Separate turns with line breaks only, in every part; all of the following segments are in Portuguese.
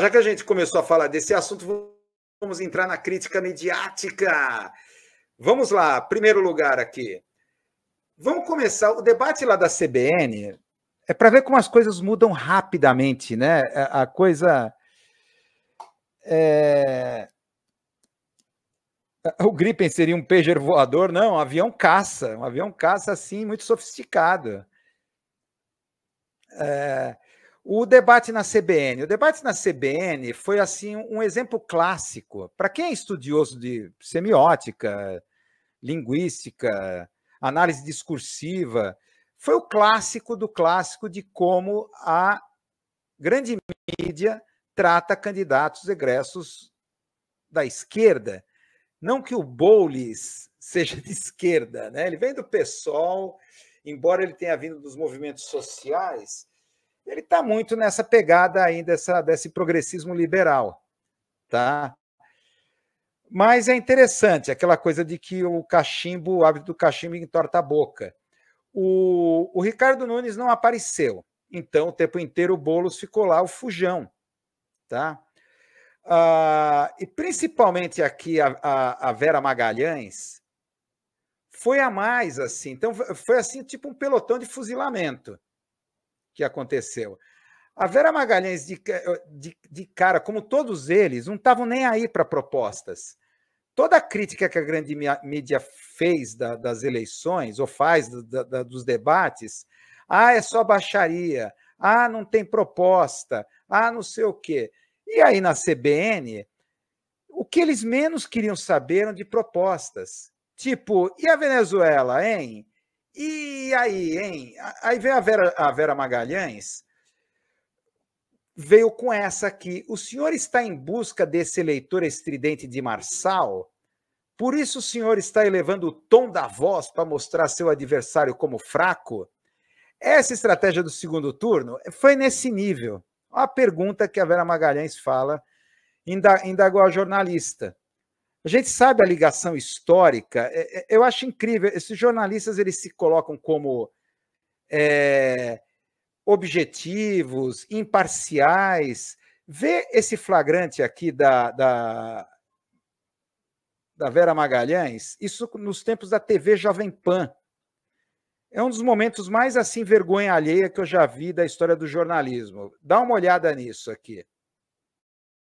já que a gente começou a falar desse assunto, vamos entrar na crítica midiática. Vamos lá, primeiro lugar aqui. Vamos começar. O debate lá da CBN é para ver como as coisas mudam rapidamente, né? A coisa. O Gripen seria um pager voador? Não, um avião caça assim, muito sofisticado. O debate na CBN. O debate na CBN foi assim um exemplo clássico. Para quem é estudioso de semiótica, linguística, análise discursiva, foi o clássico do clássico de como a grande mídia trata candidatos egressos da esquerda. Não que o Boulos seja de esquerda, né? Ele vem do PSOL, embora ele tenha vindo dos movimentos sociais, ele está muito nessa pegada aí desse progressismo liberal, tá? Mas é interessante aquela coisa de que o hábito do cachimbo entorta a boca. O Ricardo Nunes não apareceu, então o tempo inteiro o Boulos ficou lá, o fujão, tá? E principalmente aqui a Vera Magalhães foi a mais assim, então foi assim tipo um pelotão de fuzilamento que aconteceu. A Vera Magalhães de cara, como todos eles, não estavam nem aí para propostas. Toda a crítica que a grande mídia fez das eleições, ou faz dos debates, é só baixaria, não tem proposta, não sei o quê. E aí, na CBN, o que eles menos queriam saber eram de propostas. Tipo, e a Venezuela, hein? E aí, hein? Aí veio a Vera Magalhães, veio com essa aqui. O senhor está em busca desse eleitor estridente de Marçal? Por isso o senhor está elevando o tom da voz para mostrar seu adversário como fraco? Essa estratégia do segundo turno foi nesse nível. A pergunta que a Vera Magalhães fala, indagou a jornalista. A gente sabe a ligação histórica. Eu acho incrível. Esses jornalistas eles se colocam como objetivos, imparciais. Vê esse flagrante aqui da Vera Magalhães, isso nos tempos da TV Jovem Pan. É um dos momentos mais assim vergonha alheia que eu já vi da história do jornalismo. Dá uma olhada nisso aqui.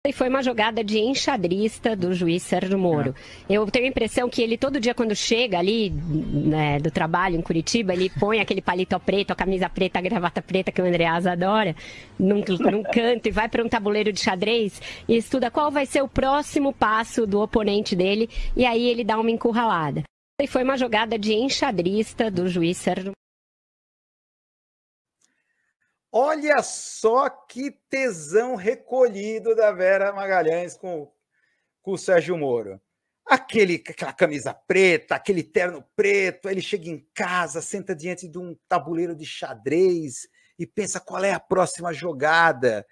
E foi uma jogada de enxadrista do juiz Sérgio Moro. Eu tenho a impressão que ele, todo dia, quando chega ali, né, do trabalho em Curitiba, ele põe aquele paletó preto, a camisa preta, a gravata preta, que o Andreasa adora, num canto, e vai para um tabuleiro de xadrez e estuda qual vai ser o próximo passo do oponente dele, e aí ele dá uma encurralada. E foi uma jogada de enxadrista do juiz Sérgio Moro.
Olha só que tesão recolhido da Vera Magalhães com o Sérgio Moro. Aquela camisa preta, aquele terno preto, ele chega em casa, senta diante de um tabuleiro de xadrez e pensa qual é a próxima jogada.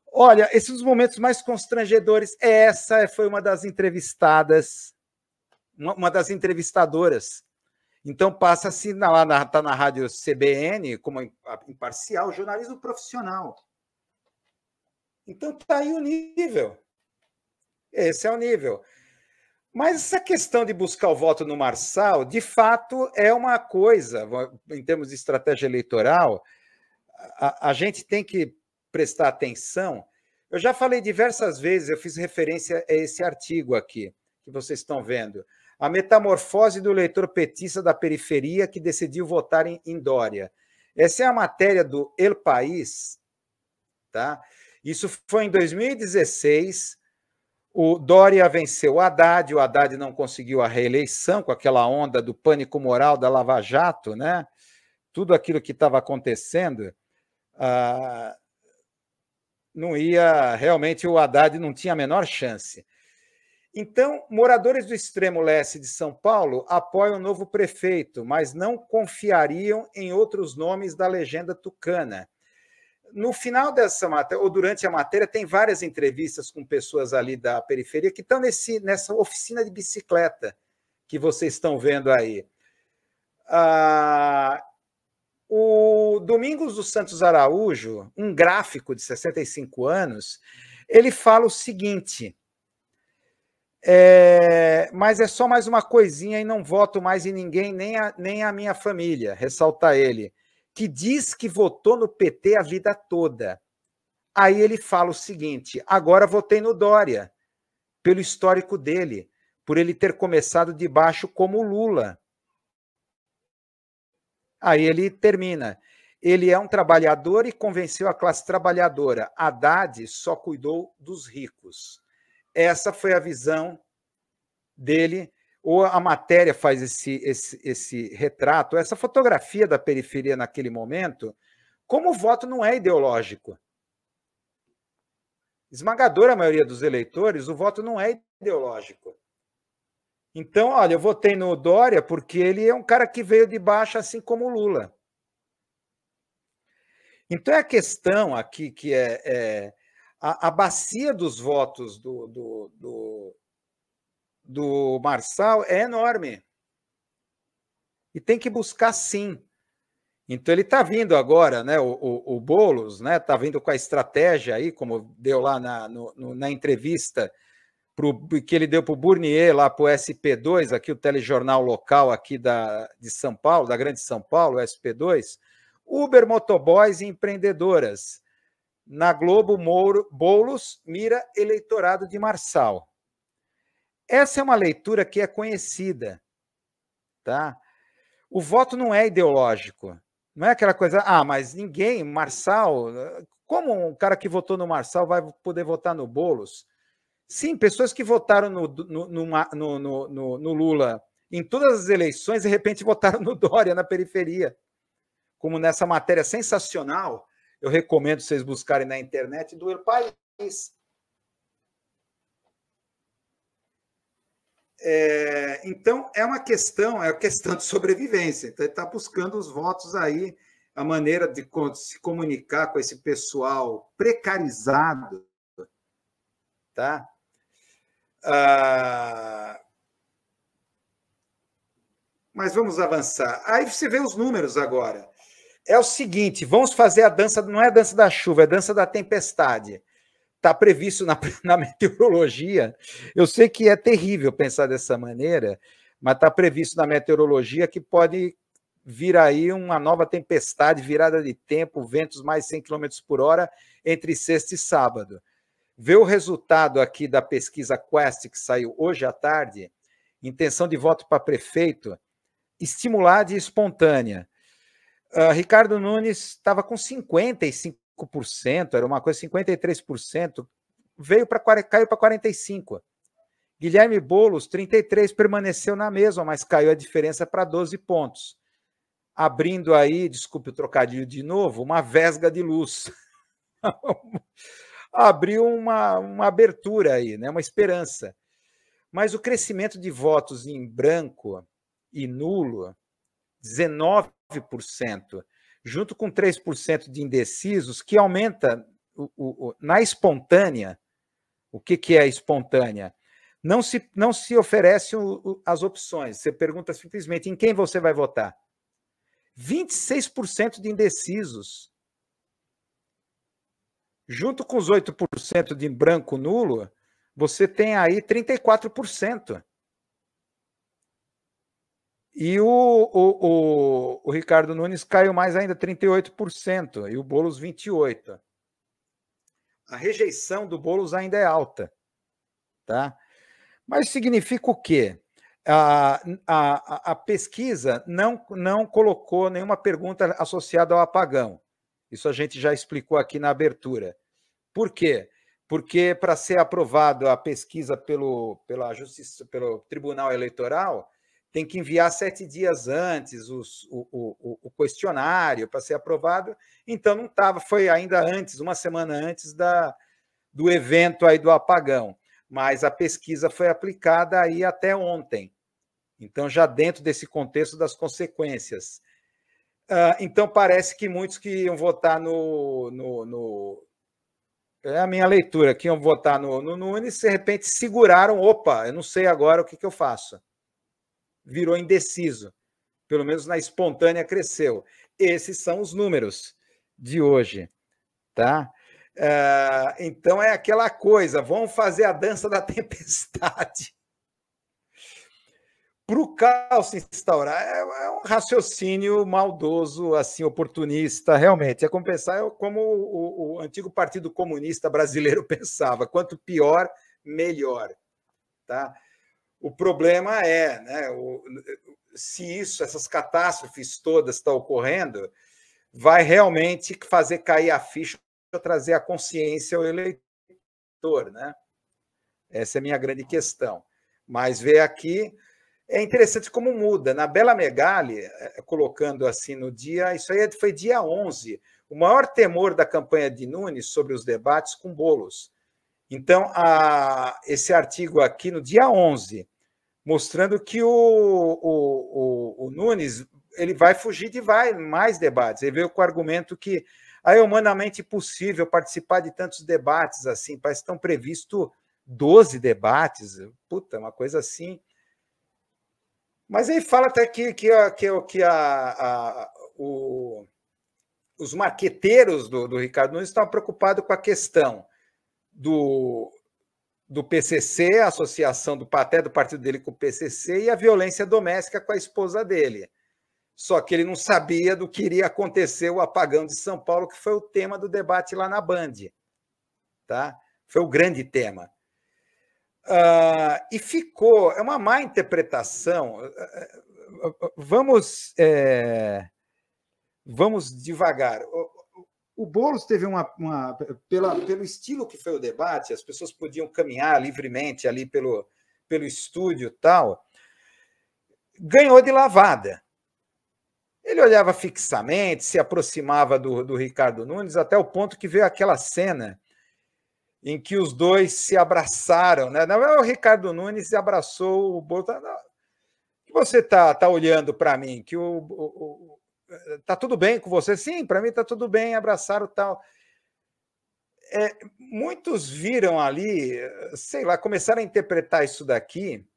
Olha, esses são os momentos mais constrangedores. Essa foi uma das entrevistadas, uma das entrevistadoras. Então, passa-se está na rádio CBN, como imparcial, jornalismo profissional. Então, está aí o nível. Esse é o nível. Mas essa questão de buscar o voto no Marçal, de fato, é uma coisa, em termos de estratégia eleitoral, a gente tem que prestar atenção. Eu já falei diversas vezes, eu fiz referência a esse artigo aqui, que vocês estão vendo. A metamorfose do eleitor petista da periferia que decidiu votar em Dória. Essa é a matéria do El País. Tá? Isso foi em 2016. O Dória venceu o Haddad não conseguiu a reeleição com aquela onda do pânico moral da Lava Jato, né? Tudo aquilo que estava acontecendo, não ia... Realmente o Haddad não tinha a menor chance. Então, moradores do extremo leste de São Paulo apoiam o novo prefeito, mas não confiariam em outros nomes da legenda tucana. No final dessa matéria, ou durante a matéria, tem várias entrevistas com pessoas ali da periferia que estão nessa oficina de bicicleta que vocês estão vendo aí. O Domingos dos Santos Araújo, um gráfico de 65 anos, ele fala o seguinte: mas é só mais uma coisinha e não voto mais em ninguém, nem a minha família, ressalta ele, que diz que votou no PT a vida toda. Aí ele fala o seguinte: agora votei no Dória, pelo histórico dele, por ele ter começado de baixo como Lula. Aí ele termina: ele é um trabalhador e convenceu a classe trabalhadora. Haddad só cuidou dos ricos. Essa foi a visão dele, ou a matéria faz esse retrato, essa fotografia da periferia naquele momento, como o voto não é ideológico. Esmagadora maioria dos eleitores, o voto não é ideológico. Então, olha, eu votei no Dória porque ele é um cara que veio de baixo, assim como o Lula. Então, é a questão aqui que a bacia dos votos do Marçal é enorme. E tem que buscar, sim. Então, ele está vindo agora, né, o Boulos, né, está vindo com a estratégia aí, como deu lá na entrevista que ele deu para o Burnier, lá para o SP2, aqui o telejornal local aqui de São Paulo, da Grande São Paulo, o SP2, Uber, motoboys e empreendedoras. Na Globo, Boulos mira eleitorado de Marçal. Essa é uma leitura que é conhecida, tá? O voto não é ideológico. Não é aquela coisa, mas ninguém, Marçal, como um cara que votou no Marçal vai poder votar no Boulos? Sim, pessoas que votaram no Lula em todas as eleições, de repente votaram no Dória na periferia. Como nessa matéria sensacional, eu recomendo vocês buscarem na internet, do El País. Então, é uma questão de sobrevivência. Então, ele está buscando os votos aí, a maneira de se comunicar com esse pessoal precarizado, tá? Mas vamos avançar. Aí você vê os números agora. É o seguinte, vamos fazer a dança, não é a dança da chuva, é a dança da tempestade. Está previsto na meteorologia. Eu sei que é terrível pensar dessa maneira, mas está previsto na meteorologia que pode vir aí uma nova tempestade, virada de tempo, ventos mais 100 km por hora entre sexta e sábado. Vê o resultado aqui da pesquisa Quest, que saiu hoje à tarde, intenção de voto para prefeito, estimulada e espontânea. Ricardo Nunes estava com 55%, era uma coisa 53%, caiu para 45%. Guilherme Boulos, 33%, permaneceu na mesma, mas caiu a diferença para 12 pontos. Abrindo aí, desculpe o trocadilho de novo, uma vesga de luz. Abriu uma abertura aí, né? Uma esperança. Mas o crescimento de votos em branco e nulo, 19%, junto com 3% de indecisos, que aumenta na espontânea. O que é espontânea? Não se oferece as opções. Você pergunta simplesmente em quem você vai votar. 26% de indecisos. Junto com os 8% de branco nulo, você tem aí 34%. E o Ricardo Nunes caiu mais ainda, 38%, e o Boulos 28%. A rejeição do Boulos ainda é alta, tá? Mas significa o quê? A pesquisa não colocou nenhuma pergunta associada ao apagão. Isso a gente já explicou aqui na abertura. Por quê? Porque para ser aprovado a pesquisa pelo Tribunal Eleitoral, tem que enviar 7 dias antes o questionário para ser aprovado. Então não estava, foi ainda antes, uma semana antes do evento aí do apagão. Mas a pesquisa foi aplicada aí até ontem. Então, já dentro desse contexto das consequências. Então, parece que muitos que iam votar é a minha leitura, que iam votar no Nunes, de repente seguraram, opa, eu não sei agora o que eu faço. Virou indeciso. Pelo menos na espontânea cresceu. Esses são os números de hoje, tá? Então é aquela coisa, vamos fazer a dança da tempestade. Para o caos se instaurar, é um raciocínio maldoso, assim, oportunista, realmente. É como pensar como o antigo Partido Comunista Brasileiro pensava: quanto pior, melhor. Tá? O problema é, né, se essas catástrofes todas estão ocorrendo, vai realmente fazer cair a ficha, trazer a consciência ao eleitor. Né? Essa é a minha grande questão. Mas ver aqui. É interessante como muda. Na Bela Megali, colocando assim no dia, isso aí foi dia 11, o maior temor da campanha de Nunes sobre os debates com Boulos. Então, esse artigo aqui no dia 11, mostrando que o Nunes ele vai fugir de mais debates. Ele veio com o argumento que é humanamente impossível participar de tantos debates assim, parece que estão previstos 12 debates, puta, uma coisa assim. Mas ele fala até que os marqueteiros do Ricardo Nunes estão preocupados com a questão do PCC, a associação até do partido dele com o PCC, e a violência doméstica com a esposa dele. Só que ele não sabia do que iria acontecer o apagão de São Paulo, que foi o tema do debate lá na Band. Tá? Foi o grande tema. E ficou, é uma má interpretação. Vamos devagar. O Boulos teve pelo estilo que foi o debate, as pessoas podiam caminhar livremente ali pelo estúdio e tal, ganhou de lavada. Ele olhava fixamente, se aproximava do Ricardo Nunes, até o ponto que veio aquela cena em que os dois se abraçaram, né? O Ricardo Nunes abraçou o Boulos. Que você tá olhando para mim? Que tá tudo bem com você? Sim, para mim tá tudo bem. Abraçaram tal. Muitos viram ali, sei lá, começaram a interpretar isso daqui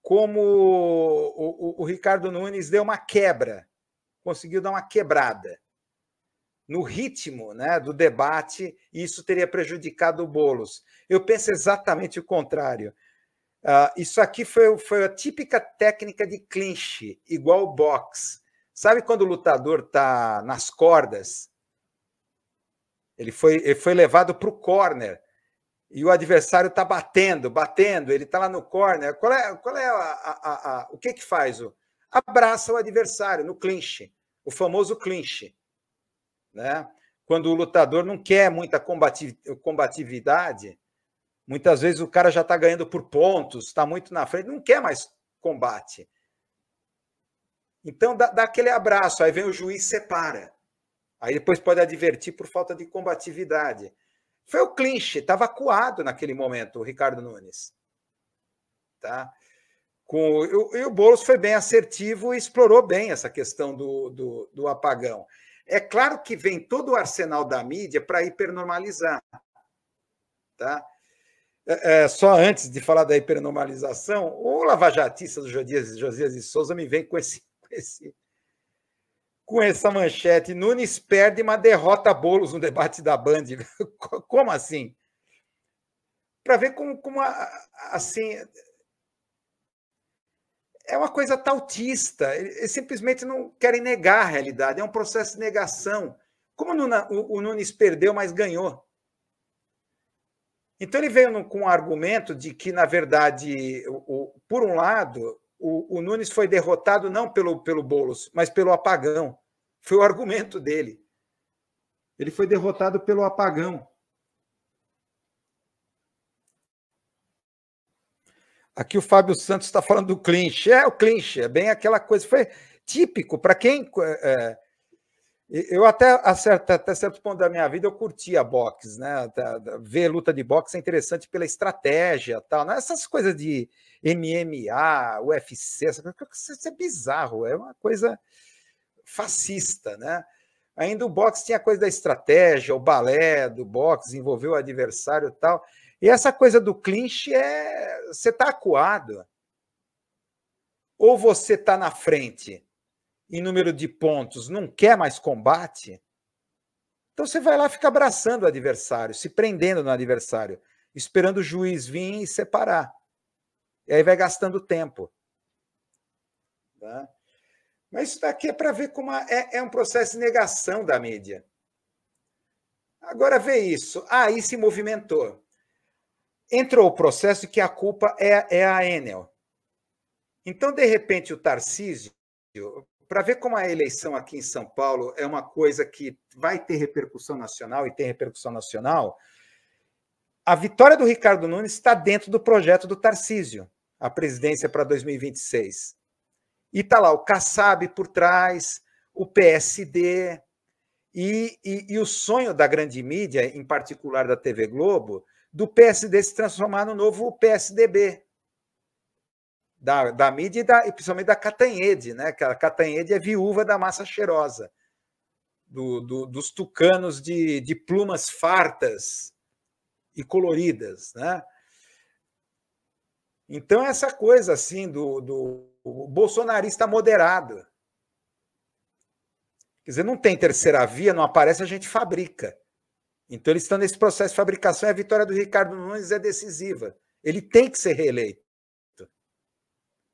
como o Ricardo Nunes deu uma quebra, conseguiu dar uma quebrada no ritmo, né, do debate, e isso teria prejudicado o Boulos. Eu penso exatamente o contrário. Isso aqui foi a típica técnica de clinch, igual o boxe. Sabe quando o lutador está nas cordas? Ele foi levado para o corner e o adversário está batendo, ele está lá no corner. Qual é o que faz? Abraça o adversário no clinch, o famoso clinch. Né? Quando o lutador não quer muita combatividade, muitas vezes o cara já está ganhando por pontos, está muito na frente, não quer mais combate. Então dá aquele abraço, aí vem o juiz separa. Aí depois pode advertir por falta de combatividade. Foi o clinch, estava acuado naquele momento o Ricardo Nunes. Tá? E o Boulos foi bem assertivo e explorou bem essa questão do apagão. É claro que vem todo o arsenal da mídia para hipernormalizar. Tá? Só antes de falar da hipernormalização, o lavajatista do Josias de Souza me vem com essa manchete: Nunes perde, mas derrota Boulos no debate da Band. Como assim? Para ver como assim, é uma coisa tautista. Eles simplesmente não querem negar a realidade. É um processo de negação. Como o Nunes perdeu, mas ganhou. Então ele veio com um argumento de que, na verdade, por um lado, o Nunes foi derrotado não pelo Boulos, mas pelo apagão. Foi o argumento dele. Ele foi derrotado pelo apagão. Aqui o Fábio Santos está falando do clinch. O clinch é bem aquela coisa. Foi típico para quem... eu até certo ponto da minha vida eu curtia boxe, né? Ver luta de boxe é interessante pela estratégia, tal. Não é essas coisas de MMA, UFC, isso é bizarro, é uma coisa fascista, né? Ainda o boxe tinha a coisa da estratégia, o balé do boxe envolveu o adversário e tal. E essa coisa do clinch você está acuado ou você está na frente. em número de pontos, não quer mais combate, então você vai lá e fica abraçando o adversário, se prendendo no adversário, esperando o juiz vir e separar. E aí vai gastando tempo. Tá? Mas isso daqui é para ver como é um processo de negação da mídia. Agora vê isso. Aí se movimentou. Entrou o processo que a culpa é a Enel. Então, de repente, o Tarcísio, para ver como a eleição aqui em São Paulo é uma coisa que vai ter repercussão nacional e tem repercussão nacional, a vitória do Ricardo Nunes está dentro do projeto do Tarcísio, a presidência para 2026. E está lá o Kassab por trás, o PSD, e o sonho da grande mídia, em particular da TV Globo, do PSD se transformar no novo PSDB, da mídia e principalmente da Catanhede, né? Que a Catanhede é viúva da massa cheirosa, dos tucanos de plumas fartas e coloridas, né? Então, essa coisa assim do bolsonarista moderado. Quer dizer, não tem terceira via, não aparece, a gente fabrica. Então, eles estão nesse processo de fabricação e a vitória do Ricardo Nunes é decisiva. Ele tem que ser reeleito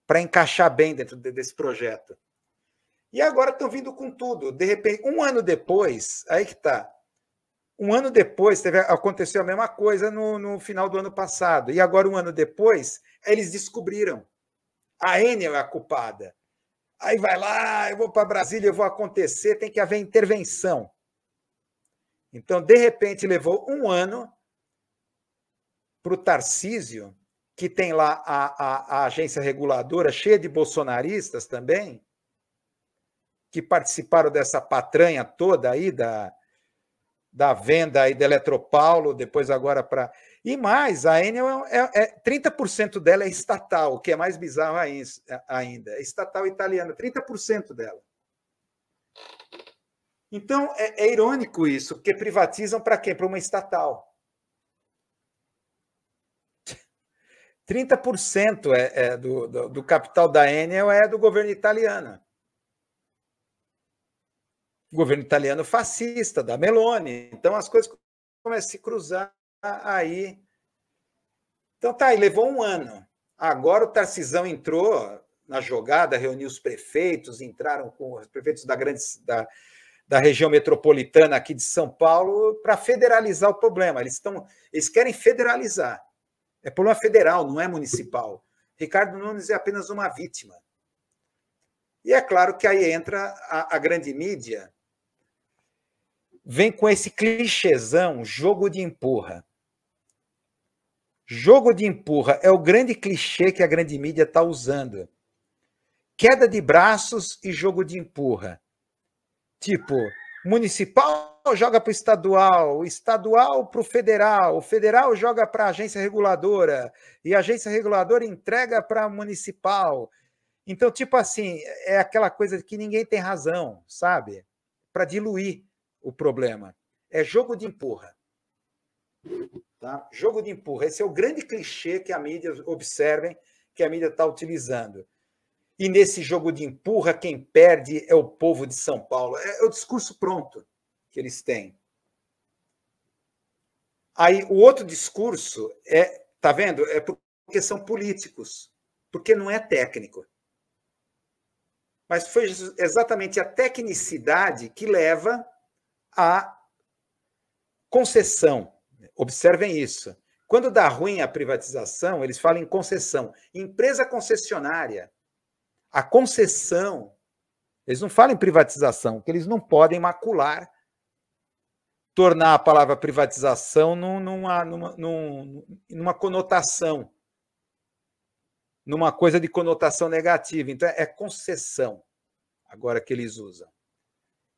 para encaixar bem dentro desse projeto. E agora estão vindo com tudo. De repente, um ano depois, aí que está. Um ano depois, aconteceu a mesma coisa no final do ano passado. E agora, um ano depois, eles descobriram. A Enel é a culpada. Aí vai lá, eu vou para Brasília, eu vou acontecer, tem que haver intervenção. Então, de repente, levou um ano para o Tarcísio, que tem lá a agência reguladora cheia de bolsonaristas também, que participaram dessa patranha toda aí da venda aí da Eletropaulo, depois agora para... E mais, a Enel 30% dela é estatal, o que é mais bizarro ainda. É estatal italiana, 30% dela. Então, é irônico isso, porque privatizam para quem? Para uma estatal. 30% do capital da Enel é do governo italiano. O governo italiano fascista, da Meloni. Então, as coisas começam a se cruzar aí. Então, tá aí, levou um ano. Agora o Tarcisão entrou na jogada, reuniu os prefeitos, entraram com os prefeitos da região metropolitana aqui de São Paulo para federalizar o problema. Eles querem federalizar. É problema federal, não é municipal. Ricardo Nunes é apenas uma vítima. E é claro que aí entra a grande mídia, vem com esse clichêzão, jogo de empurra. Jogo de empurra é o grande clichê que a grande mídia está usando. Queda de braços e jogo de empurra. Tipo, municipal joga para o estadual para o federal joga para a agência reguladora, e a agência reguladora entrega para a municipal. Então, tipo assim, é aquela coisa que ninguém tem razão, sabe? Para diluir o problema. É jogo de empurra. Tá? Jogo de empurra. Esse é o grande clichê que a mídia, observem, que a mídia está utilizando. E nesse jogo de empurra, quem perde é o povo de São Paulo. É o discurso pronto que eles têm. Aí, o outro discurso tá vendo? É porque são políticos, porque não é técnico. Mas foi exatamente a tecnicidade que leva à concessão. Observem isso. Quando dá ruim a privatização, eles falam em concessão. Empresa concessionária. A concessão, eles não falam em privatização, porque eles não podem macular, tornar a palavra privatização numa conotação, numa coisa de conotação negativa. Então, é concessão, agora que eles usam.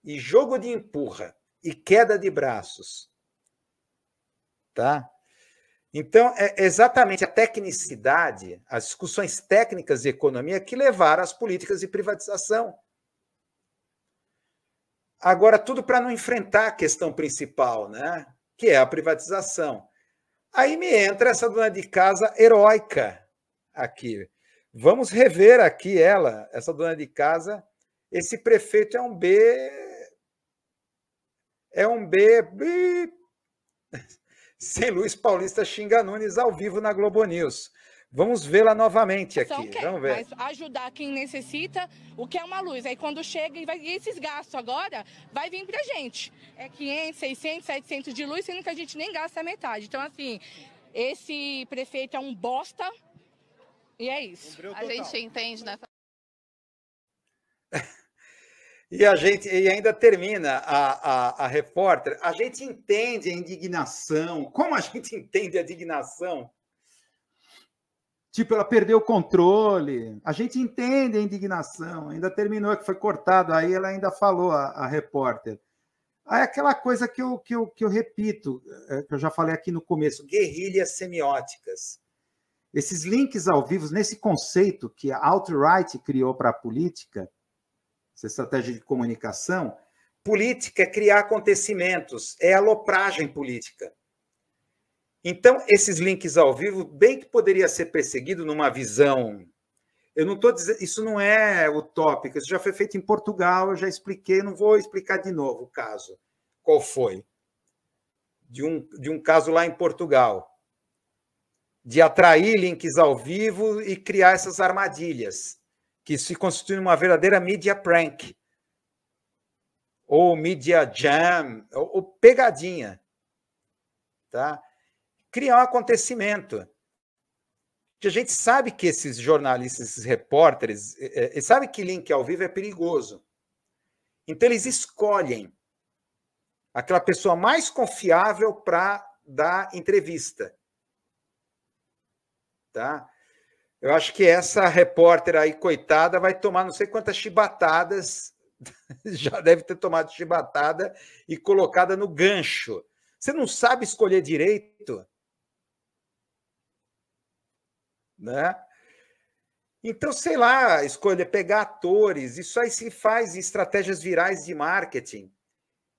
E jogo de empurra e queda de braços. Tá? Então, é exatamente a tecnicidade, as discussões técnicas de economia que levaram às políticas de privatização. Agora, tudo para não enfrentar a questão principal, né? Que é a privatização. Aí me entra essa dona de casa heróica aqui. Vamos rever aqui essa dona de casa esse prefeito é um B... Sem Luiz Paulista xinga Nunes ao vivo na Globo News. Vamos vê-la novamente aqui. Vamos ver.
Mas ajudar quem necessita, o que é uma luz. Aí quando chega, e esses gastos agora vai vir pra gente. É 500, 600, 700 de luz, sendo que a gente nem gasta a metade. Então, assim, esse prefeito é um bosta e é isso.
A gente entende, né?
E ainda termina a repórter. A gente entende a indignação. Como a gente entende a indignação? Tipo, ela perdeu o controle. A gente entende a indignação. Ainda terminou, que foi cortado. Aí ela ainda falou, a repórter. Aí aquela coisa que eu repito, que eu já falei aqui no começo, guerrilhas semióticas. Esses links ao vivo, nesse conceito que a alt-right criou para a política, essa estratégia de comunicação, política é criar acontecimentos, é alopragem política. Então, esses links ao vivo, bem que poderia ser perseguido numa visão... Eu não estou dizendo... Isso não é utópico, isso já foi feito em Portugal, eu já expliquei, não vou explicar de novo o caso. Qual foi? De um caso lá em Portugal, de atrair links ao vivo e criar essas armadilhas, que se constituem uma verdadeira media prank, ou media jam, ou pegadinha. Tá? Criar um acontecimento. Que a gente sabe que esses jornalistas, esses repórteres, sabe que link ao vivo é perigoso. Então, eles escolhem aquela pessoa mais confiável para dar entrevista. Tá? Eu acho que essa repórter aí, coitada, vai tomar não sei quantas chibatadas, já deve ter tomado chibatada e colocada no gancho. Você não sabe escolher direito? Né? Então, sei lá, escolher, pegar atores, isso aí se faz em estratégias virais de marketing.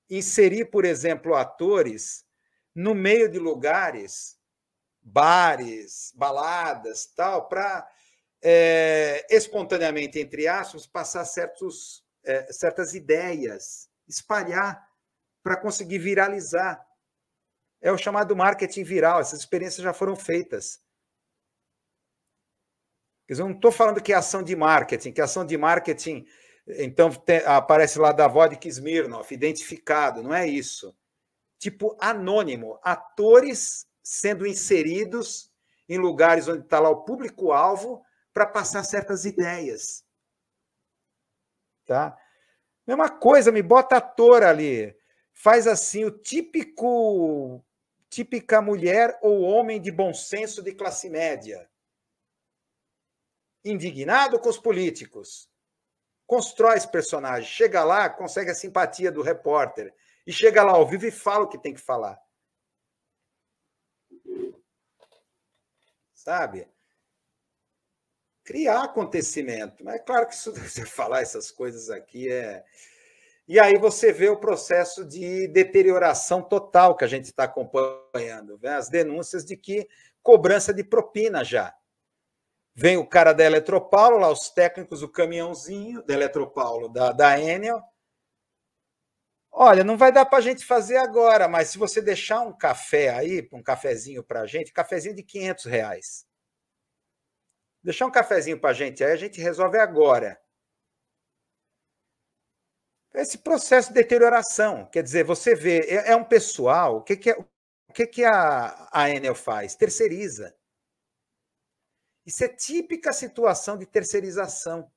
Inserir, por exemplo, atores no meio de lugares, bares, baladas, tal, para espontaneamente, entre aspas, passar certas ideias, espalhar para conseguir viralizar. É o chamado marketing viral, essas experiências já foram feitas. Quer dizer, eu não estou falando que é ação de marketing, então aparece lá da vodka Smirnoff, identificado, não é isso. Tipo anônimo, atores sendo inseridos em lugares onde está lá o público-alvo para passar certas ideias. Tá? Mesma coisa, me bota ator ali, faz assim, típica mulher ou homem de bom senso de classe média. Indignado com os políticos, constrói esse personagem, chega lá, consegue a simpatia do repórter, e chega lá ao vivo e fala o que tem que falar. Sabe? Criar acontecimento. Mas é claro que isso, você falar essas coisas aqui é... E aí você vê o processo de deterioração total que a gente está acompanhando, né? As denúncias de que cobrança de propina já. Vem o cara da Eletropaulo, lá os técnicos, o caminhãozinho da Eletropaulo, da Enel. Olha, não vai dar para a gente fazer agora, mas se você deixar um café aí, um cafezinho para a gente, cafezinho de R$500. Deixar um cafezinho para a gente aí, a gente resolve agora. Esse processo de deterioração, quer dizer, você vê, é um pessoal, o que a Enel faz? Terceiriza. Isso é típica situação de terceirização.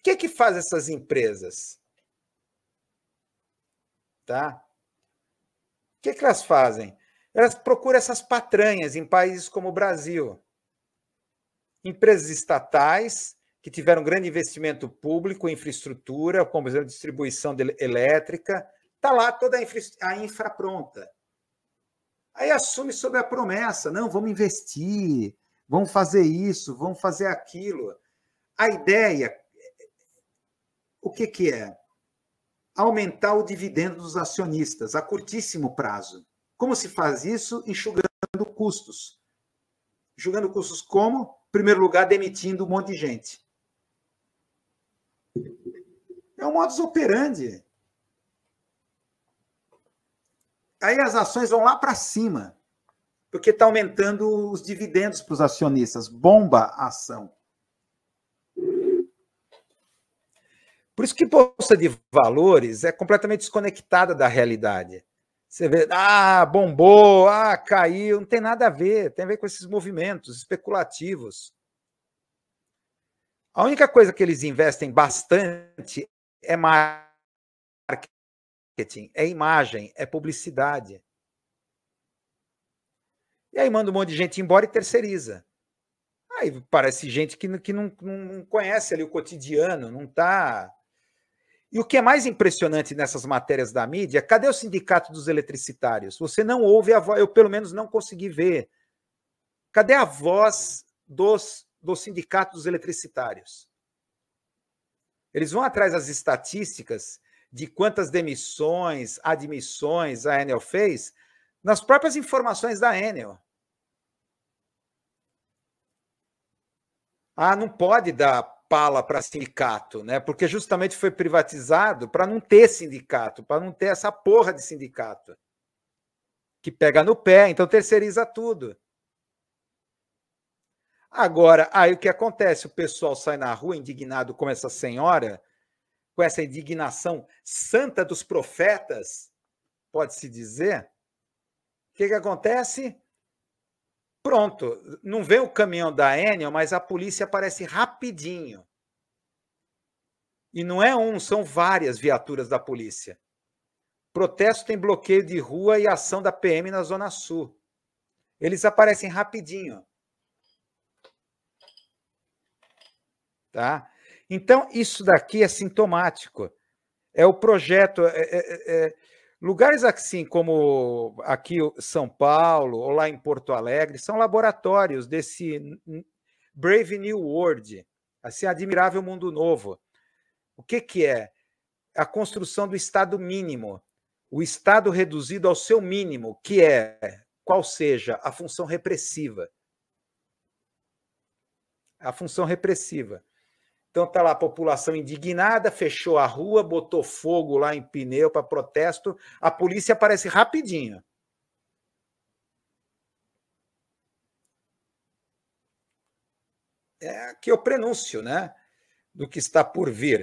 O que faz essas empresas? Tá? O que elas fazem? Elas procuram essas patranhas em países como o Brasil. Empresas estatais que tiveram grande investimento público em infraestrutura, como, por exemplo, distribuição elétrica, está lá toda a infra pronta. Aí assume sob a promessa, não, vamos investir, vamos fazer isso, vamos fazer aquilo. A ideia, o que é? Aumentar o dividendo dos acionistas a curtíssimo prazo. Como se faz isso? Enxugando custos. Enxugando custos como? Em primeiro lugar, demitindo um monte de gente. É um modus operandi. Aí as ações vão lá para cima, porque está aumentando os dividendos para os acionistas. Bomba a ação. Por isso que bolsa de valores é completamente desconectada da realidade. Você vê, bombou, caiu, não tem nada a ver, tem a ver com esses movimentos especulativos. A única coisa que eles investem bastante é marketing, é imagem, é publicidade. E aí manda um monte de gente embora e terceiriza. Aí parece gente que não conhece ali o cotidiano, não está... E o que é mais impressionante nessas matérias da mídia, cadê o sindicato dos eletricitários? Você não ouve a voz, eu pelo menos não consegui ver. Cadê a voz do sindicato dos eletricitários? Eles vão atrás das estatísticas de quantas demissões, admissões a Enel fez, nas próprias informações da Enel. Não pode dar pala para sindicato, né? Porque justamente foi privatizado para não ter sindicato, para não ter essa porra de sindicato que pega no pé, então terceiriza tudo. Agora, aí o que acontece? O pessoal sai na rua indignado como essa senhora, com essa indignação santa dos profetas, pode-se dizer. O que acontece? Pronto, não vê o caminhão da Enel, mas a polícia aparece rapidinho. E não é são várias viaturas da polícia. Protesto tem bloqueio de rua e ação da PM na Zona Sul. Eles aparecem rapidinho. Tá? Então, isso daqui é sintomático. É o projeto... Lugares assim como aqui São Paulo ou lá em Porto Alegre são laboratórios desse Brave New World, esse admirável mundo novo. O que é? A construção do Estado mínimo, o Estado reduzido ao seu mínimo, que é, qual seja, a função repressiva. A função repressiva. Então está lá a população indignada, fechou a rua, botou fogo lá em pneu para protesto, a polícia aparece rapidinho. É aqui o prenúncio, né, do que está por vir.